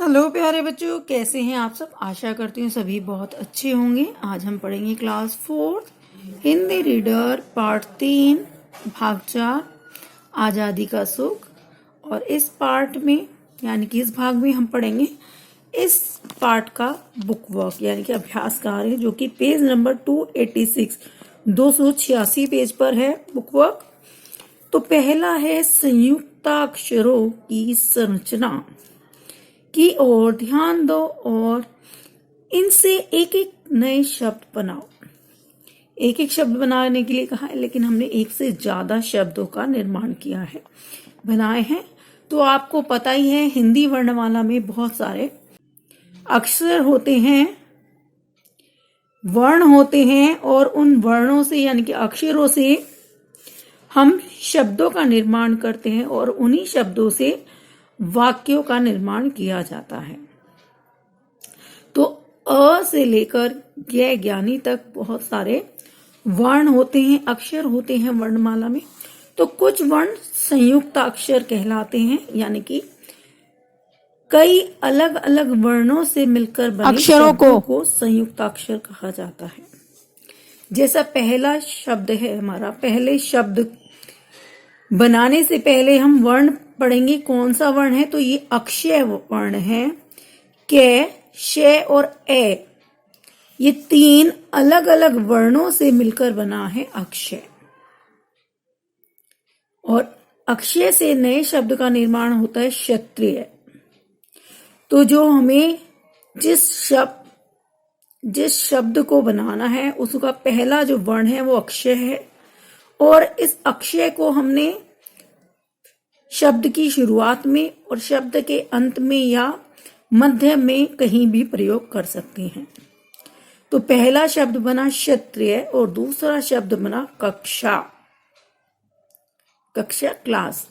Hello प्यारे बच्चों, कैसे हैं आप सब। आशा करती हूँ सभी बहुत अच्छे होंगे। आज हम पढ़ेंगे क्लास 4 हिंदी रीडर पार्ट 3 भाग 4 आज़ादी का सुख। और इस पार्ट में यानी कि इस भाग में हम पढ़ेंगे इस पार्ट का बुक वर्क यानी कि अभ्यास कार्य, जो कि पेज नंबर 286 286 पेज पर है बुक वर्क। तो पहला है संयुक्ताक्षरों की संरचना की ओर ध्यान दो और इनसे एक एक नए शब्द बनाओ। एक एक शब्द बनाने के लिए कहा है, लेकिन हमने एक से ज्यादा शब्दों का निर्माण किया है, बनाए हैं। तो आपको पता ही है हिंदी वर्णमाला में बहुत सारे अक्षर होते हैं, वर्ण होते हैं, और उन वर्णों से यानी कि अक्षरों से हम शब्दों का निर्माण करते हैं और उन्हीं शब्दों से वाक्यों का निर्माण किया जाता है। तो अ से लेकर ज्ञ ज्ञानी तक बहुत सारे वर्ण होते हैं, अक्षर होते हैं वर्णमाला में। तो कुछ वर्ण संयुक्त अक्षर कहलाते हैं, यानी कि कई अलग अलग वर्णों से मिलकर बने अक्षरों को संयुक्त अक्षर कहा जाता है। जैसा पहला शब्द है हमारा, पहले शब्द बनाने से पहले हम वर्ण पढ़ेंगे। कौन सा वर्ण है? तो ये अक्षय वर्ण है। क, श और ए, ये तीन अलग अलग वर्णों से मिलकर बना है अक्षय। और अक्षय से नए शब्द का निर्माण होता है क्षत्रिय। तो जो हमें जिस शब्द को बनाना है उसका पहला जो वर्ण है वो अक्षय है, और इस अक्षय को हमने शब्द की शुरुआत में और शब्द के अंत में या मध्य में कहीं भी प्रयोग कर सकते हैं। तो पहला शब्द बना क्षत्रिय और दूसरा शब्द बना कक्षा, कक्षा क्लास।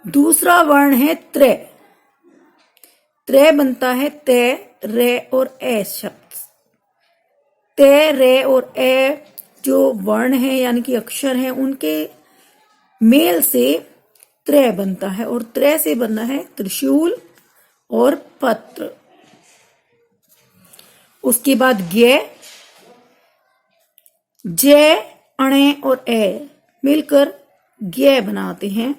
दूसरा वर्ण है त्रय। त्रय बनता है त, रे और ए शब्द। त, रे और ए जो वर्ण है यानी कि अक्षर है, उनके मेल से त्रय बनता है, और त्रय से बनना है त्रिशूल और पत्र। उसके बाद ज्ञ, जय, अणे और ए मिलकर ज्ञ बनाते हैं,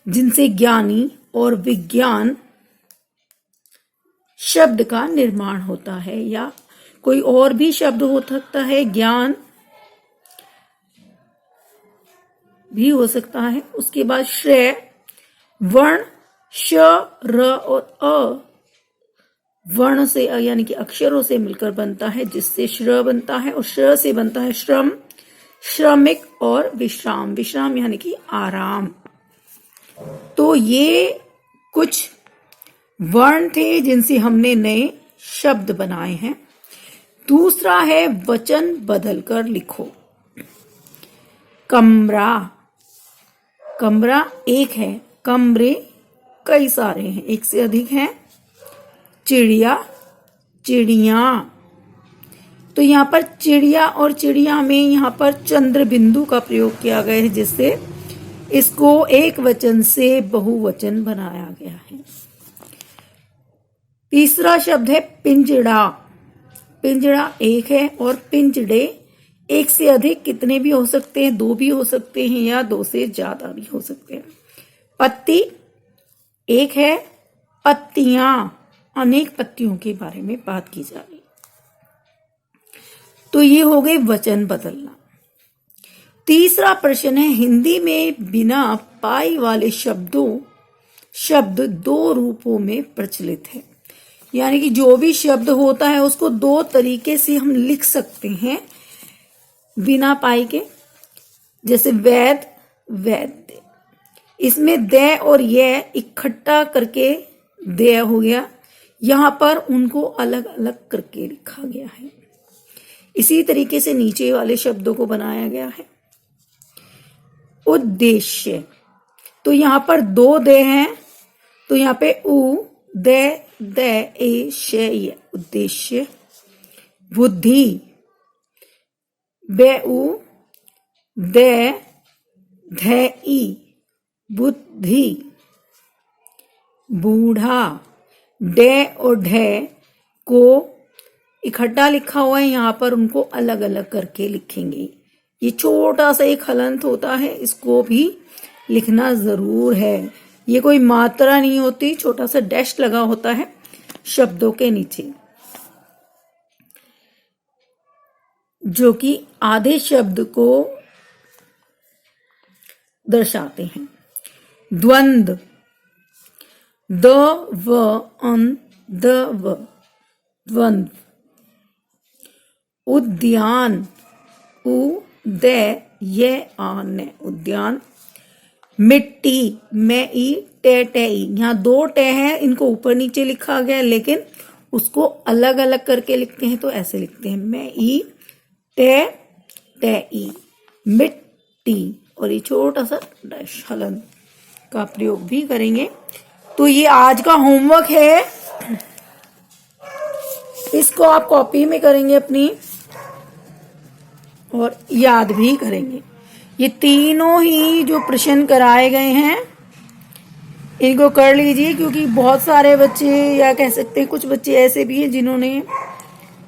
जिनसे ज्ञानी और विज्ञान शब्द का निर्माण होता है, या कोई और भी शब्द हो सकता है, ज्ञान भी हो सकता है। उसके बाद श्रेय वर्ण श, र और अ वर्ण से यानी कि अक्षरों से मिलकर बनता है, जिससे श्र बनता है, और श्र से बनता है श्रम, श्रमिक और विश्राम। विश्राम यानी कि आराम। तो ये कुछ वर्ण थे जिनसे हमने नए शब्द बनाए हैं। दूसरा है वचन बदलकर लिखो। कमरा, कमरा एक है, कमरे कई सारे हैं, एक से अधिक हैं। चिड़िया, चिड़िया। तो यहाँ पर चिड़िया और चिड़िया में यहाँ पर चंद्र बिंदु का प्रयोग किया गया है, जिससे इसको एक वचन से बहुवचन बनाया गया है। तीसरा शब्द है पिंजड़ा। पिंजड़ा एक है, और पिंजड़े एक से अधिक कितने भी हो सकते हैं, दो भी हो सकते हैं या दो से ज्यादा भी हो सकते हैं। पत्ती एक है, पत्तियां अनेक पत्तियों के बारे में बात की जा रही। तो ये हो गए वचन बदलना। तीसरा प्रश्न है, हिंदी में बिना पाई वाले शब्द दो रूपों में प्रचलित है। यानी कि जो भी शब्द होता है उसको दो तरीके से हम लिख सकते हैं बिना पाई के। जैसे वैद, वैद्य, इसमें द और ये इकट्ठा करके दे हो गया, यहां पर उनको अलग अलग करके लिखा गया है। इसी तरीके से नीचे वाले शब्दों को बनाया गया है। उद्देश्य, तो यहां पर दो दे हैं, तो यहां पे उ द ए शय उद्देश्य। बुद्धि, बे उ दे ध ई बुद्धि। बूढ़ा, डे और ढे को इकट्ठा लिखा हुआ है, यहाँ पर उनको अलग अलग करके लिखेंगे। ये छोटा सा एक हलंत होता है, इसको भी लिखना जरूर है। ये कोई मात्रा नहीं होती, छोटा सा डैश लगा होता है शब्दों के नीचे, जो कि आधे शब्द को दर्शाते हैं। द्वंद्व, द व अन द व, द्वंद्व। उद्यान, उ दे ये आन, उद्यान। मिट्टी, में ई टे टे ई, यहाँ दो टे हैं, इनको ऊपर नीचे लिखा गया है, लेकिन उसको अलग अलग करके लिखते हैं तो ऐसे लिखते हैं, में ई टे टे ई, मिट्टी। और ये छोटा सा डैश हलन का प्रयोग भी करेंगे। तो ये आज का होमवर्क है, इसको आप कॉपी में करेंगे अपनी और याद भी करेंगे। ये तीनों ही जो प्रश्न कराए गए हैं इनको कर लीजिए, क्योंकि बहुत सारे बच्चे, या कह सकते हैं कुछ बच्चे ऐसे भी हैं जिन्होंने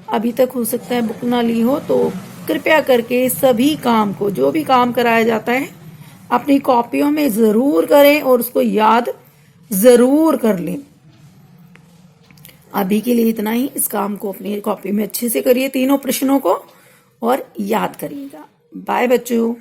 अभी तक हो सकता है बुक ना ली हो। तो कृपया करके सभी काम को, जो भी काम कराया जाता है, अपनी कॉपियों में जरूर करें और उसको याद जरूर कर लें। अभी के लिए इतना ही। इस काम को अपनी कॉपी में अच्छे से करिए, तीनों प्रश्नों को, और याद करिएगा। बाय बच्चों।